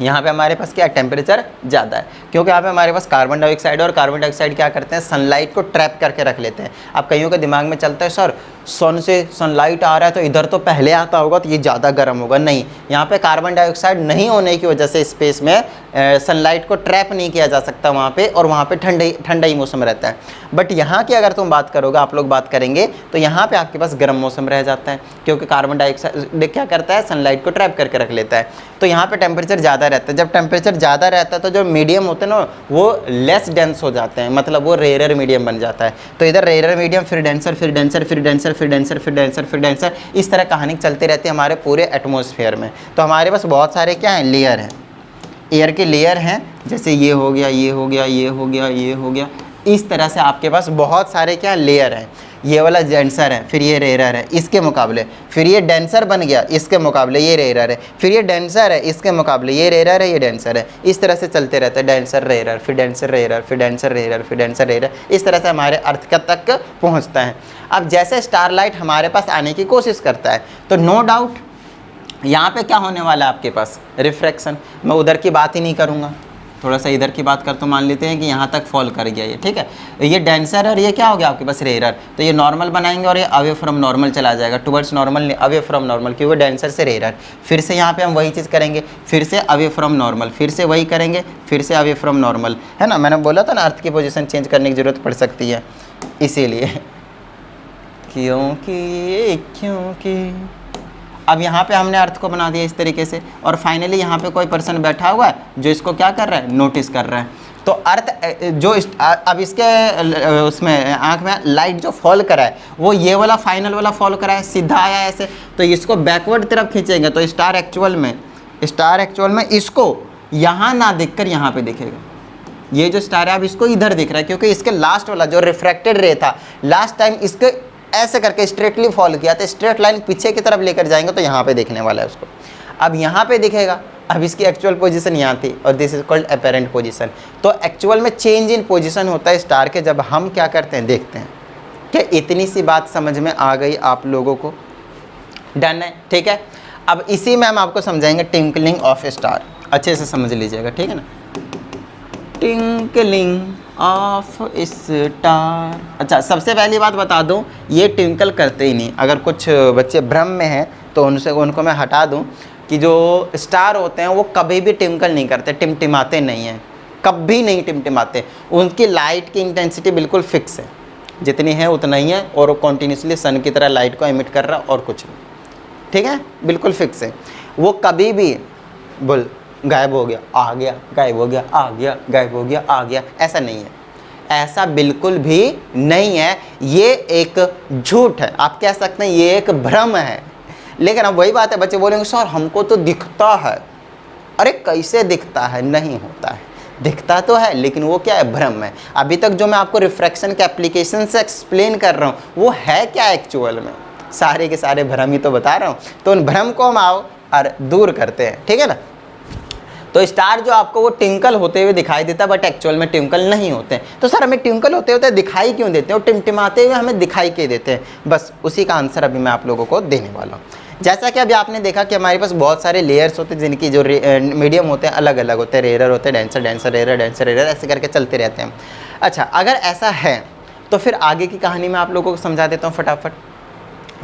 S1: यहाँ पे हमारे पास क्या टेम्परेचर ज़्यादा है, क्योंकि यहाँ पे हमारे पास कार्बन डाइऑक्साइड, और कार्बन डाइऑक्साइड क्या करते हैं, सनलाइट को ट्रैप करके रख लेते हैं। अब कईयों के दिमाग में चलता है सर सन से सनलाइट आ रहा है तो इधर तो पहले आता होगा तो ये ज़्यादा गर्म होगा, नहीं, यहाँ पे कार्बन डाइऑक्साइड नहीं होने की वजह से स्पेस में सनलाइट को ट्रैप नहीं किया जा सकता वहाँ पे, और वहाँ पे ठंडा ही मौसम रहता है। बट यहाँ की अगर तुम बात करोगे, आप लोग बात करेंगे, तो यहाँ पे आपके पास गर्म मौसम रह जाता है, क्योंकि कार्बन डाइऑक्साइड क्या करता है, सनलाइट को ट्रैप करके रख लेता है। तो यहाँ पे टेम्परेचर ज़्यादा रहता है, जब टेम्परेचर ज़्यादा रहता है तो जो मीडियम होते हैं ना वो लेस डेंस हो जाते हैं, मतलब वो रेयर मीडियम बन जाता है। तो इधर रेयर मीडियम, फिर डेंसर, फिर डेंसर, फिर डेंसर, फिर डेंसर, फिर डेंसर, फिर डेंसर, इस तरह कहानी चलती रहती है हमारे पूरे एटमॉस्फेयर में। तो हमारे पास बहुत सारे क्या हैं, लेयर हैं, एयर के लेयर हैं, जैसे ये हो गया, ये हो गया, ये हो गया, ये हो गया, इस तरह से आपके पास बहुत सारे क्या लेयर हैं। ये वाला डेंसर है, फिर ये रेयर है इसके मुकाबले, फिर ये डेंसर बन गया इसके मुकाबले ये रेयर है, फिर ये डेंसर है इसके मुकाबले ये रेयर है, ये डेंसर है। इस तरह से चलते रहते हैं, डेंसर रेयर, फिर डेंसर रेयर, फिर डेंसर रेयर, फिर डेंसर रेयर, इस तरह से हमारे अर्थ तक पहुँचता है। अब जैसे स्टारलाइट हमारे पास आने की कोशिश करता है तो नो डाउट यहाँ पे क्या होने वाला है आपके पास, रिफ्रैक्शन। मैं उधर की बात ही नहीं करूँगा, थोड़ा सा इधर की बात कर, तो मान लेते हैं कि यहाँ तक फॉल कर गया ये, ठीक है। ये डेंसर और ये क्या हो गया आपके पास, रेयर, तो ये नॉर्मल बनाएंगे और ये अवे फ्रॉम नॉर्मल चला जाएगा, towards normal, away from normal, क्योंकि डेंसर से रेयर। फिर से यहाँ पे हम वही चीज़ करेंगे, फिर से अवे फ्रॉम नॉर्मल, फिर से वही करेंगे, फिर से अवे फ्रॉम नॉर्मल, है ना। मैंने बोला था ना अर्थ की पोजीशन चेंज करने की ज़रूरत पड़ सकती है, इसीलिए क्योंकि अब यहाँ पे हमने अर्थ को बना दिया इस तरीके से, और फाइनली यहाँ पे कोई पर्सन बैठा हुआ है जो इसको क्या कर रहा है, नोटिस कर रहा है। तो अर्थ जो अब इसके उसमें आँख में लाइट जो फॉल करा है वो ये वाला फाइनल वाला फॉल करा है, सीधा आया ऐसे, तो इसको बैकवर्ड तरफ खींचेंगे तो स्टार एक्चुअल में इसको यहाँ ना दिख कर यहाँ पे दिखेगा। ये जो स्टार है अब इसको इधर दिख रहा है, क्योंकि इसके लास्ट वाला जो रिफ्रैक्टेड रे था लास्ट टाइम इसके ऐसे करके स्ट्रेटली फॉल किया, तो स्ट्रेट लाइन पीछे की तरफ लेकर जाएंगे तो यहाँ पे देखने वाला है उसको। अब यहाँ पे दिखेगा, अब इसकी एक्चुअल पोजीशन यहाँ थी और this is called apparent position. तो एक्चुअल में चेंज इन पोजीशन होता है स्टार के जब हम क्या करते हैं, देखते हैं। क्या इतनी सी बात समझ में आ गई आप लोगों को? डन है, ठीक है। अब इसी में हम आपको समझाएंगे ट्विंकलिंग ऑफ स्टार, अच्छे से समझ लीजिएगा, ठीक है ना। Twinkling of star. अच्छा, सबसे पहली बात बता दूं, ये ट्विंकल करते ही नहीं। अगर कुछ बच्चे भ्रम में हैं तो उनको मैं हटा दूं कि जो स्टार होते हैं वो कभी भी ट्विंकल नहीं करते, टिमटिमाते नहीं हैं, कभी नहीं टिमटिमाते। उनकी लाइट की इंटेंसिटी बिल्कुल फिक्स है, जितनी है उतना ही है, और वो कॉन्टीन्यूसली सन की तरह लाइट को एमिट कर रहा और कुछ नहीं, ठीक है, बिल्कुल फिक्स है। वो कभी भी बोल गायब हो गया आ गया, गायब हो गया आ गया, गायब हो गया आ गया, ऐसा नहीं है, ऐसा बिल्कुल भी नहीं है। ये एक झूठ है, आप कह सकते हैं ये एक भ्रम है। लेकिन अब वही बात है, बच्चे बोलेंगे सर हमको तो दिखता है। अरे कैसे दिखता है? नहीं होता है, दिखता तो है लेकिन वो क्या है, भ्रम है। अभी तक जो मैं आपको रिफ्रैक्शन के एप्लीकेशन से एक्सप्लेन कर रहा हूँ वो है क्या एक्चुअल में, सारे के सारे भ्रम ही तो बता रहा हूँ। तो उन भ्रम को हम आओ और दूर करते हैं, ठीक है ना। तो स्टार जो आपको वो ट्विंकल होते हुए दिखाई देता है, बट एक्चुअल में ट्विंकल नहीं होते हैं। तो सर हमें ट्विंकल होते होते दिखाई क्यों देते हैं, और टिमटिमाते हुए हमें दिखाई क्यों देते हैं? बस उसी का आंसर अभी मैं आप लोगों को देने वाला हूँ। जैसा कि अभी आपने देखा कि हमारे पास बहुत सारे लेयर्स होते हैं जिनकी जो मीडियम होते हैं अलग अलग होते हैं, रेयर होते हैं, denser denser rare denser rare, ऐसे करके चलते रहते हैं। अच्छा, अगर ऐसा है तो फिर आगे की कहानी मैं आप लोगों को समझा देता हूँ फटाफट।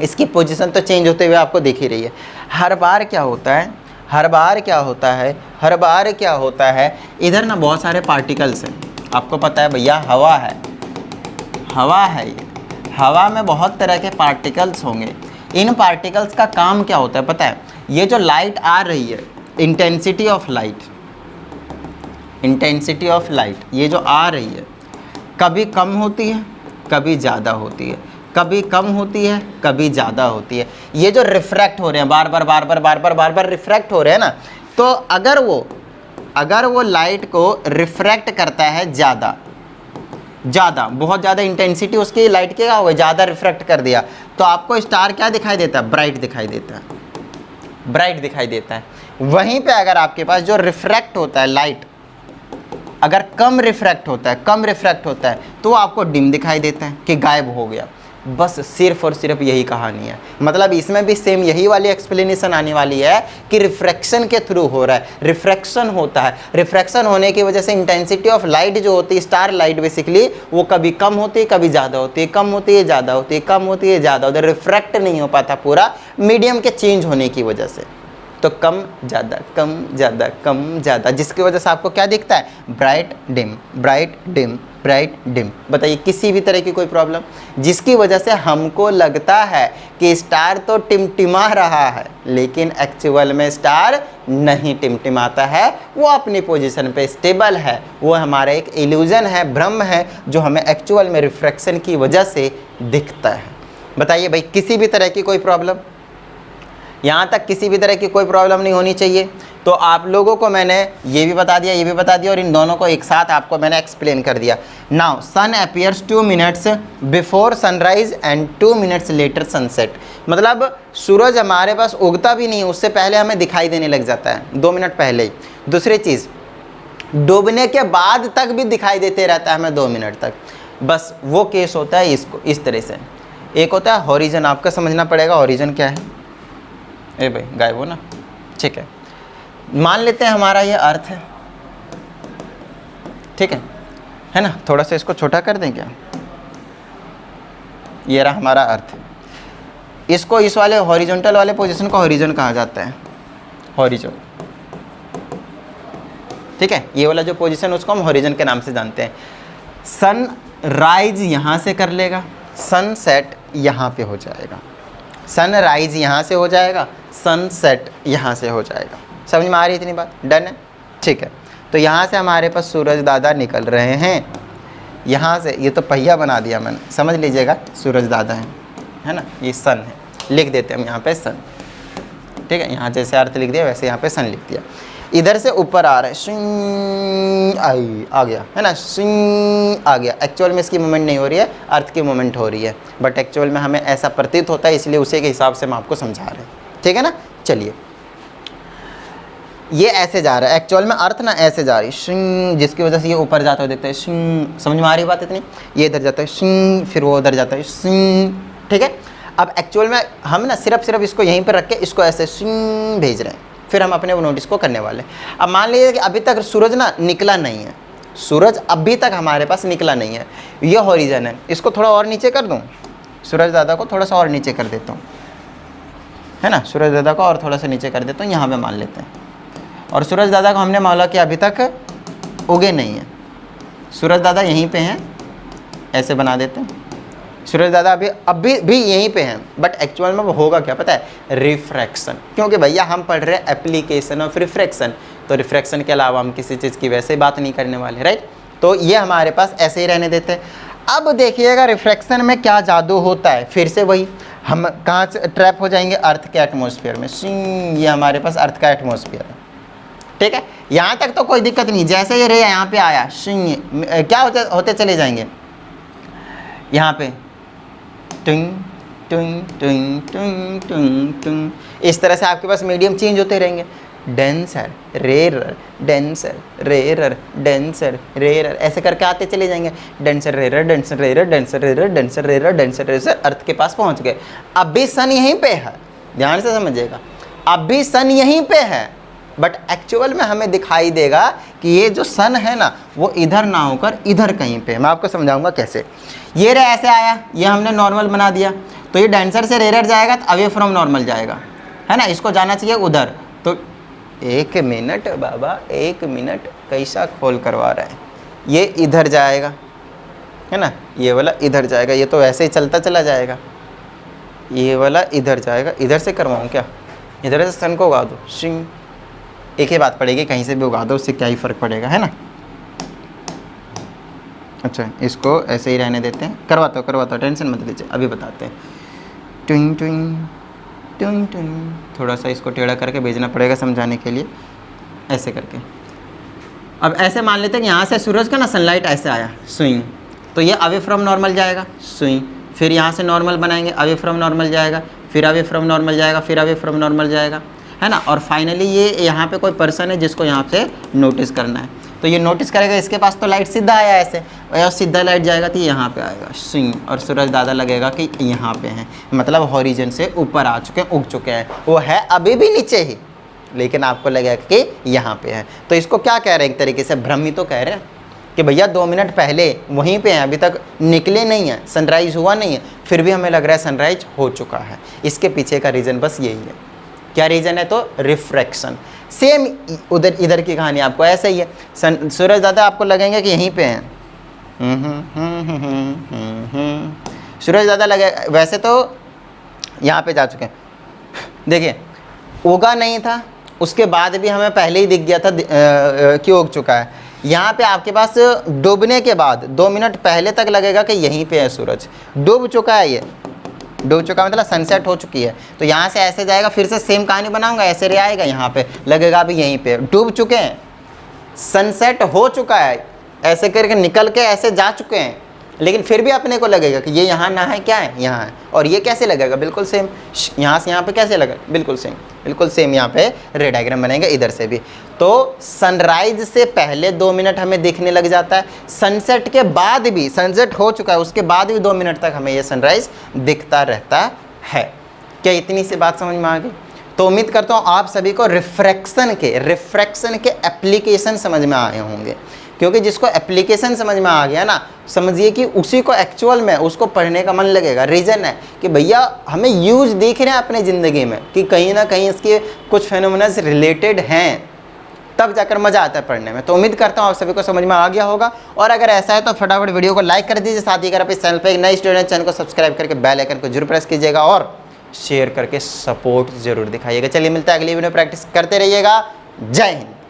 S1: इसकी पोजीशन तो चेंज होते हुए आपको दिख ही रही है। हर बार क्या होता है, हर बार क्या होता है, इधर ना बहुत सारे पार्टिकल्स हैं, आपको पता है भैया, हवा है ये, हवा में बहुत तरह के पार्टिकल्स होंगे। इन पार्टिकल्स का काम क्या होता है पता है? ये जो लाइट आ रही है, इंटेंसिटी ऑफ लाइट ये जो आ रही है कभी कम होती है कभी ज़्यादा होती है, कभी कम होती है कभी ज़्यादा होती है। ये जो रिफ्रैक्ट हो रहे हैं बार बार रिफ्रैक्ट हो रहे हैं ना, तो अगर वो लाइट को रिफ्रैक्ट करता है ज़्यादा, बहुत ज़्यादा इंटेंसिटी उसकी लाइट की क्या होगी, ज़्यादा रिफ्रैक्ट कर दिया, तो आपको स्टार क्या दिखाई देता है, ब्राइट दिखाई देता है। वहीं पे अगर आपके पास जो रिफ्रैक्ट होता है लाइट, अगर कम रिफ्रैक्ट होता है तो आपको डिम दिखाई देता है कि गायब हो गया। बस सिर्फ और सिर्फ यही कहानी है। मतलब इसमें भी सेम यही वाली एक्सप्लेनेशन आने वाली है कि रिफ्रैक्शन के थ्रू हो रहा है, रिफ्रैक्शन होता है। रिफ्रैक्शन होने की वजह से इंटेंसिटी ऑफ लाइट जो होती है, स्टार लाइट बेसिकली, वो कभी कम होती है कभी ज़्यादा होती है, कम होती है ज़्यादा होती है, कम होती है ज़्यादा होती है। रिफ्रैक्ट नहीं हो पाता पूरा मीडियम के चेंज होने की वजह से। तो कम ज़्यादा कम ज़्यादा कम ज़्यादा, जिसकी वजह से आपको क्या दिखता है, bright dim bright dim bright dim. बताइए किसी भी तरह की कोई प्रॉब्लम, जिसकी वजह से हमको लगता है कि स्टार तो टिमटिमा रहा है, लेकिन एक्चुअल में स्टार नहीं टिमटिमाता है, वो अपनी पोजीशन पे स्टेबल है। वो हमारा एक इल्यूजन है, भ्रम है, जो हमें एक्चुअल में रिफ्रैक्शन की वजह से दिखता है। बताइए भाई, किसी भी तरह की कोई प्रॉब्लम, यहाँ तक किसी भी तरह की कोई प्रॉब्लम नहीं होनी चाहिए। तो आप लोगों को मैंने ये भी बता दिया, ये भी बता दिया, और इन दोनों को एक साथ आपको मैंने एक्सप्लेन कर दिया। Now sun appears 2 minutes before sunrise and 2 minutes later sunset. मतलब सूरज हमारे पास उगता भी नहीं, उससे पहले हमें दिखाई देने लग जाता है, 2 मिनट पहले ही। दूसरी चीज़, डूबने के बाद तक भी दिखाई देते रहता है हमें 2 मिनट तक। बस वो केस होता है इसको इस तरह से। एक होता है हॉरिजन, आपका समझना पड़ेगा हॉरिजन क्या है। ए भाई गायब हो ना, ठीक है। मान लेते हैं हमारा ये अर्थ है, ठीक है ना। थोड़ा सा इसको छोटा कर दें क्या, ये रहा हमारा अर्थ। इसको इस वाले हॉरिजॉन्टल वाले पोजीशन को हॉरिजन कहा जाता है, हॉरिजन, ठीक है। ये वाला जो पोजीशन उसको हम हॉरिजन के नाम से जानते हैं। सन राइज यहाँ से कर लेगा, सन सेट यहाँ पे हो जाएगा, सन राइज यहाँ से हो जाएगा, सन सेट यहाँ से हो जाएगा। समझ में आ रही है इतनी बात, डन है, ठीक है। तो यहाँ से हमारे पास सूरज दादा निकल रहे हैं, यहाँ से, ये तो पहिया बना दिया मैंने, समझ लीजिएगा सूरज दादा है ना, ये सन है, लिख देते हैं हम यहाँ पे सन, ठीक है। यहाँ जैसे अर्थ लिख दिया वैसे यहाँ पे सन लिख दिया। इधर से ऊपर आ रहा है, शिंग आई आ गया, है ना, शिंग आ गया। एक्चुअल में इसकी मूवमेंट नहीं हो रही है, अर्थ की मूवमेंट हो रही है, बट एक्चुअल में हमें ऐसा प्रतीत होता है, इसलिए उसी के हिसाब से हम आपको समझा रहे हैं, ठीक है ना। चलिए, ये ऐसे जा रहा है, एक्चुअल में अर्थ ना ऐसे जा रही है, शिंग, जिसकी वजह से ये ऊपर जाता हुआ देखते हैं, शिंग। समझ में आ रही बात इतनी, ये इधर जाता है शिंग, फिर वो उधर जाता है शिंग, ठीक है। अब एक्चुअल में हम ना सिर्फ इसको यहीं पर रख के इसको ऐसे शिंग भेज रहे हैं, फिर हम अपने वो नोटिस को करने वाले। अब मान लीजिए कि अभी तक सूरज ना निकला नहीं है, सूरज अभी तक हमारे पास निकला नहीं है, ये हॉरिजन है। इसको थोड़ा और नीचे कर दूं, सूरज दादा को थोड़ा सा और नीचे कर देता हूँ, है ना, सूरज दादा को और थोड़ा सा नीचे कर देता हूँ, यहाँ पे मान लेते हैं। और सूरज दादा को हमने माना कि अभी तक उगे नहीं है, सूरज दादा यहीं पे हैं, ऐसे बना देते हैं। सूरज दादा अभी भी यहीं पे हैं, बट एक्चुअल में वो होगा क्या पता है, रिफ्रैक्शन। क्योंकि भैया हम पढ़ रहे हैं एप्लीकेशन ऑफ रिफ्रैक्शन, तो रिफ्रैक्शन के अलावा हम किसी चीज़ की वैसे बात नहीं करने वाले, राइट। तो ये हमारे पास ऐसे ही रहने देते हैं। अब देखिएगा रिफ्रैक्शन में क्या जादू होता है, फिर से वही, हम कहाँ ट्रैप हो जाएंगे, अर्थ के एटमॉस्फेयर में। ये हमारे पास अर्थ का एटमॉस्फेयर है, ठीक है। यहाँ तक तो कोई दिक्कत नहीं, जैसे ये रे यहाँ पे आया, क्या होते चले जाएंगे, यहाँ पे टुंग टुंग टुंग टुंग टुंग टुंग, इस तरह से आपके पास मीडियम चेंज होते रहेंगे, denser rarer, denser rarer, denser rarer, ऐसे करके आते चले जाएंगे, denser rarer, denser rarer, denser rarer, denser rarer, denser rarer, earth के पास पहुँच गए। अब भी सन यहीं पे है, ध्यान से समझिएगा, अब भी सन यहीं पे है, बट एक्चुअल में हमें दिखाई देगा कि ये जो सन है ना, वो इधर ना होकर इधर कहीं पे। मैं आपको समझाऊंगा कैसे। ये रे ऐसे आया, ये हमने नॉर्मल बना दिया, तो ये डेंसर से रेरर जाएगा तो अवे फ्रॉम नॉर्मल जाएगा, है ना, इसको जाना चाहिए उधर। तो 1 मिनट बाबा, 1 मिनट, कैसा खोल करवा रहा है, ये इधर जाएगा, है ना, ये वाला इधर जाएगा, ये तो ऐसे ही चलता चला जाएगा, ये वाला इधर जाएगा। इधर से करवाऊँ क्या, इधर से सन को उगा दो, शिंग, एक ही बात पड़ेगी, कहीं से भी उगा दो, उससे क्या ही फ़र्क पड़ेगा, है ना। अच्छा, इसको ऐसे ही रहने देते हैं, करवाता हूँ, टेंशन मत लीजिए, अभी बताते हैं। ट्विंग ट्विंग ट्विंग ट्विंग, थोड़ा सा इसको टेढ़ा करके भेजना पड़ेगा समझाने के लिए, ऐसे करके। अब ऐसे मान लेते हैं कि यहाँ से सूरज का ना सनलाइट ऐसे आया, स्विंग, तो ये अवे फ्रॉम नॉर्मल जाएगा, स्विंग, फिर यहाँ से नॉर्मल बनाएंगे, अवे फ्रॉम नॉर्मल जाएगा, फिर अवे फ्रॉम नॉर्मल जाएगा, फिर अवे फ्रॉम नॉर्मल जाएगा, है ना। और फाइनली ये यहाँ पे कोई पर्सन है जिसको यहाँ से नोटिस करना है, तो ये नोटिस करेगा, इसके पास तो लाइट सीधा आया ऐसे, और सीधा लाइट जाएगा तो यहाँ पे आएगा स्विंग, और सूरज दादा लगेगा कि यहाँ पे हैं, मतलब हॉरिजन से ऊपर आ चुके हैं, उग चुके हैं, वो है अभी भी नीचे ही, लेकिन आपको लगेगा कि यहाँ पे है। तो इसको क्या कह रहे हैं, एक तरीके से भ्रम ही तो कह रहे हैं कि भैया 2 मिनट पहले वहीं पे हैं, अभी तक निकले नहीं हैं, सनराइज़ हुआ नहीं है, फिर भी हमें लग रहा है सनराइज हो चुका है। इसके पीछे का रीज़न बस यही है। क्या रीज़न है, तो रिफ्रैक्शन। सेम इधर की कहानी आपको ऐसे ही है, सूरज दादा आपको लगेंगे कि यहीं पे हैं, सूरज दादा लगे, वैसे तो यहाँ पे जा चुके हैं, देखिए उगा नहीं था, उसके बाद भी हमें पहले ही दिख गया था कि उग चुका है। यहाँ पे आपके पास डूबने के बाद 2 मिनट पहले तक लगेगा कि यहीं पे है सूरज, डूब चुका है ये, डूब चुका मतलब सनसेट हो चुकी है। तो यहाँ से ऐसे जाएगा, फिर से सेम कहानी बनाऊंगा, ऐसे रे आएगा, यहाँ पे लगेगा भी यहीं पे डूब चुके हैं, सनसेट हो चुका है, ऐसे करके निकल के ऐसे जा चुके हैं, लेकिन फिर भी अपने को लगेगा कि ये यहाँ ना है, क्या है यहाँ है। और ये कैसे लगेगा, बिल्कुल सेम, यहाँ से यहाँ पे कैसे लगा, बिल्कुल सेम, बिल्कुल सेम यहाँ पे रे डायग्राम बनेगा इधर से भी। तो सनराइज से पहले 2 मिनट हमें दिखने लग जाता है, सनसेट के बाद भी, सनसेट हो चुका है उसके बाद भी 2 मिनट तक हमें ये सनराइज दिखता रहता है। क्या इतनी सी बात समझ में आ गई? तो उम्मीद करता हूँ आप सभी को रिफ्रैक्शन के एप्लीकेशन समझ में आए होंगे, क्योंकि जिसको एप्लीकेशन समझ में आ गया ना, समझिए कि उसी को एक्चुअल में उसको पढ़ने का मन लगेगा। रीज़न है कि भैया हमें यूज दिख रहे हैं अपने ज़िंदगी में कि कहीं ना कहीं इसके कुछ फेनोमेना से रिलेटेड हैं, तब जाकर मज़ा आता है पढ़ने में। तो उम्मीद करता हूँ आप सभी को समझ में आ गया होगा, और अगर ऐसा है तो फटाफट वीडियो को लाइक कर दीजिए। साथ ही अगर आप इस चैनल पर एक नए स्टूडेंट, चैनल को सब्सक्राइब करके बेल आइकन को जरूर प्रेस कीजिएगा और शेयर करके सपोर्ट जरूर दिखाइएगा। चलिए मिलता है अगली वीडियो, प्रैक्टिस करते रहिएगा। जय हिंद।